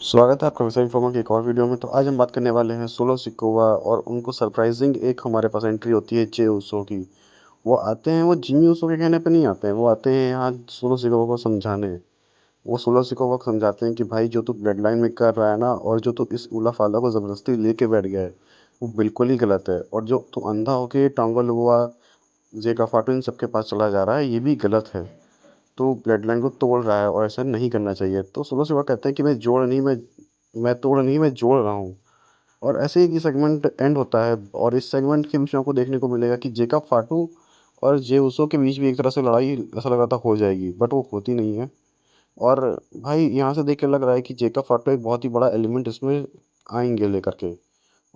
स्वागत है आपका वैसा इन्फॉर्मर की एक और वीडियो में। तो आज हम बात करने वाले हैं सोलो सिकोवा और उनको सरप्राइजिंग एक हमारे पास एंट्री होती है जे उसो की। वो आते हैं, वो जिमी उसो के कहने पे नहीं आते हैं, वो आते हैं यहाँ सोलो सिकोवा को समझाने। वो सोलो सिकोवा को समझाते हैं कि भाई जो तू ब्लड लाइन में कर रहा है ना, और जो तू इस उला फाला को ज़बरदस्ती लेके बैठ गया है, वो बिल्कुल ही गलत है। और जो तू अंधा होके टांगो लुआ जेका फाटू इन सबके पास चला जा रहा है, ये भी गलत है। तो ब्लड लाइन को तोड़ रहा है और ऐसा नहीं करना चाहिए। तो सोलो सिकोवा कहते हैं कि मैं तोड़ नहीं, मैं जोड़ रहा हूँ। और ऐसे ही ये सेगमेंट एंड होता है और इस सेगमेंट के बीच में आपको देखने को मिलेगा कि जेकब फाटू और जे उसो के बीच भी एक तरह से लड़ाई ऐसा लग रहा था हो जाएगी, बट वो होती नहीं है। और भाई यहाँ से देख के लग रहा है कि जेकब फाटू एक बहुत ही बड़ा एलिमेंट इसमें आएंगे लेकर के।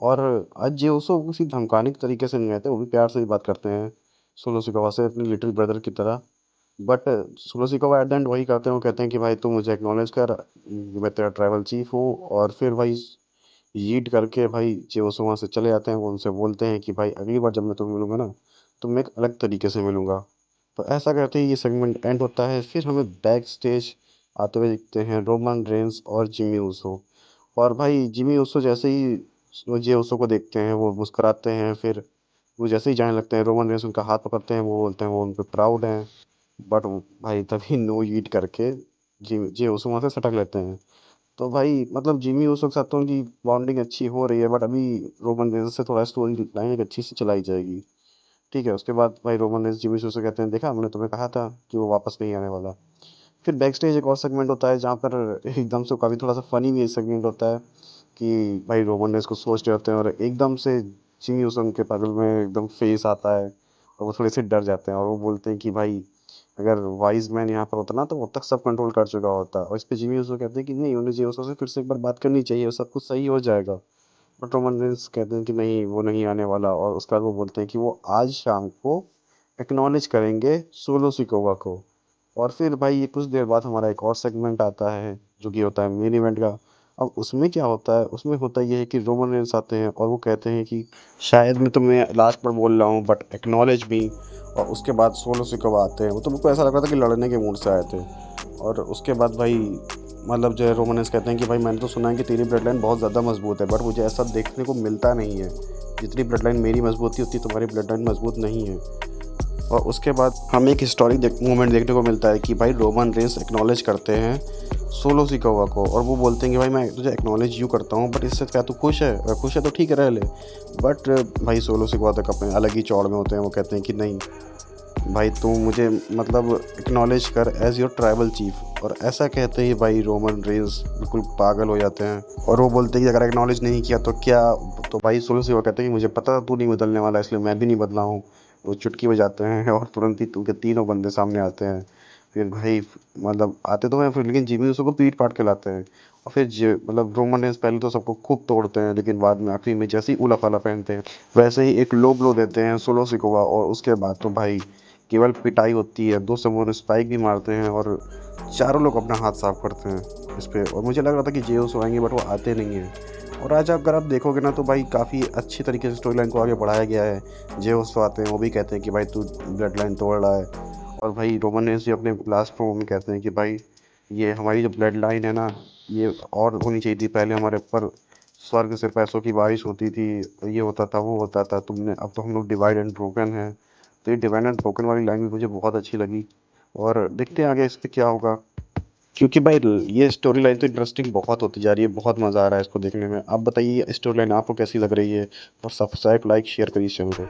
और आज जे उसो किसी धमकाने के तरीके से नहीं आते, वो भी प्यार से ही बात करते हैं सोलो सिकोवा से अपने लिटिल ब्रदर की तरह। But solo Sikoa at the end वही करते हैं, वो कहते हैं कि भाई तू मुझे एक्नॉलेज कर, मैं तेरा ट्राइबल चीफ हूँ। और फिर भाई यीट करके भाई जो वहाँ से चले जाते हैं। वो उनसे बोलते हैं कि भाई अगली बार जब मैं तुम्हें मिलूंगा ना, तो मैं एक अलग तरीके से मिलूंगा। तो ऐसा करते ही ये सेगमेंट एंड होता है। फिर हमें बैक स्टेज आते हुए दिखते हैं रोमन रेंस और जिमी ऊसो। और भाई जिमी ऊसो जैसे ही वो जे ऊसो को देखते हैं, वो मुस्कुराते हैं। फिर वो जैसे ही जाने लगते हैं, रोमन रेंस उनका हाथ पकड़ते हैं, वो बोलते हैं वो उन पर प्राउड हैं। बट भाई तभी नो ईट करके जी जे ऊसो वहाँ से सटक लेते हैं। तो भाई मतलब जिमी ऊसो के साथ तो उनकी बॉन्डिंग अच्छी हो रही है, बट अभी रोमन रेंस से थोड़ा स्टोरी लाइन एक अच्छी से चलाई जाएगी। ठीक है, उसके बाद भाई रोमन रेंस जिमी ऊसो से कहते हैं, देखा मैंने तुम्हें कहा था कि वो वापस नहीं आने वाला। फिर बैक स्टेज एक और सेगमेंट होता है जहाँ पर एकदम से काफ़ी थोड़ा सा फनी भी सेगमेंट होता है कि भाई रोमन रेंस को सोच रहे होते हैं और एकदम से जिमी ऊसो के बगल में एकदम फेस आता है और वो थोड़े से डर जाते हैं। और वो बोलते हैं कि भाई अगर वाइज मैन यहाँ पर होता ना, तो वो तक सब कंट्रोल कर चुका होता। और इस पे जिमी ऊसो कहते हैं कि नहीं, उन्हें जिमी ऊसो से फिर से एक बार बात करनी चाहिए और सब कुछ सही हो जाएगा। बट रोमन रेंस कहते हैं कि नहीं, वो नहीं आने वाला। और उसके बाद वो बोलते हैं कि वो आज शाम को एक्नॉलेज करेंगे सोलो सिकोवा को। और फिर भाई ये कुछ देर बाद हमारा एक और सेगमेंट आता है जो कि होता है मेन इवेंट का। अब उसमें क्या होता है, उसमें होता ये है कि रोमन रेंस आते हैं और वो कहते हैं कि शायद मैं तुम्हें लास्ट पर बोल रहा हूँ, बट एक्नॉलेज मी। और उसके बाद सोलो सिकोवा आते हैं। वो तो मुझको ऐसा लग रहा था कि लड़ने के मूड से आए थे। और उसके बाद भाई मतलब जो है रोमन रेंस कहते हैं कि भाई मैंने तो सुना है कि तेरी ब्लड लाइन बहुत ज़्यादा मजबूत है, बट मुझे ऐसा देखने को मिलता नहीं है। जितनी ब्लड लाइन मेरी मजबूत थी, उतनी तुम्हारी ब्लड लाइन मजबूत नहीं है। और उसके बाद हमें एक हिस्टोरिक मोमेंट देखने को मिलता है कि भाई रोमन रेंस एक्नॉलेज करते हैं सोलो सिकोवा को। और वो बोलते हैं कि भाई मैं तुझे एक्नॉलेज यूँ करता हूँ, बट इससे क्या तू खुश है? अगर खुश है तो ठीक है, रह ले। बट भाई सोलो सिकोवा तक अपने अलग ही चौड़ में होते हैं। वो कहते हैं कि नहीं भाई, तू मुझे मतलब एक्नॉलेज कर एज योर ट्राइबल चीफ। और ऐसा कहते ही भाई रोमन रेंस बिल्कुल पागल हो जाते हैं और वो बोलते हैं कि अगर एक्नॉलेज नहीं किया तो क्या। तो भाई सोलो सिकोवा कहते हैं कि मुझे पता था तू नहीं बदलने वाला, इसलिए मैं भी नहीं बदला हूँ। वो चुटकी बजाते हैं और तुरंत ही उनके तीनों बंदे सामने आते हैं। फिर भाई मतलब आते तो हैं फिर, लेकिन जिमी उसको पीट पाट के लाते हैं। और फिर मतलब रोमन रेंस पहले तो सबको खूब तोड़ते हैं, लेकिन बाद में आखिरी में जैसे ही उला फाला पहनते हैं, वैसे ही एक लो ब्लो देते हैं सोलो सिकोवा। और उसके बाद तो भाई केवल पिटाई होती है। दो समोर स्पाइक भी मारते हैं और चारों लोग अपना हाथ साफ करते हैं इस पे। और मुझे लग रहा था कि जेओसो आएंगे, बट वो आते नहीं हैं। और आज अगर आप देखोगे ना, तो भाई काफ़ी अच्छी तरीके से स्टोरी लाइन को आगे बढ़ाया गया है। जेओसो आते हैं, वो भी कहते हैं कि भाई तू ब्लड लाइन तोड़ रहा है। और भाई रोमन रेंस भी अपने लास्ट प्रोमो में कहते हैं कि भाई ये हमारी जो ब्लड लाइन है ना, ये और होनी चाहिए थी। पहले हमारे ऊपर स्वर्ग से पैसों की बारिश होती थी, ये होता था वो होता था, तुमने अब तो हम लोग डिवाइड एंड ब्रोकन है। तो ये डिवाइड एंड ब्रोकन वाली लैंग्वेज मुझे बहुत अच्छी लगी। और देखते हैं आगे इस पे क्या होगा, क्योंकि भाई ये स्टोरी लाइन तो इंटरेस्टिंग बहुत होती जा रही है। बहुत मज़ा आ रहा है इसको देखने में। आप बताइए स्टोरी लाइन आपको कैसी लग रही है? और सब्सक्राइब लाइक शेयर करिए चैनल को।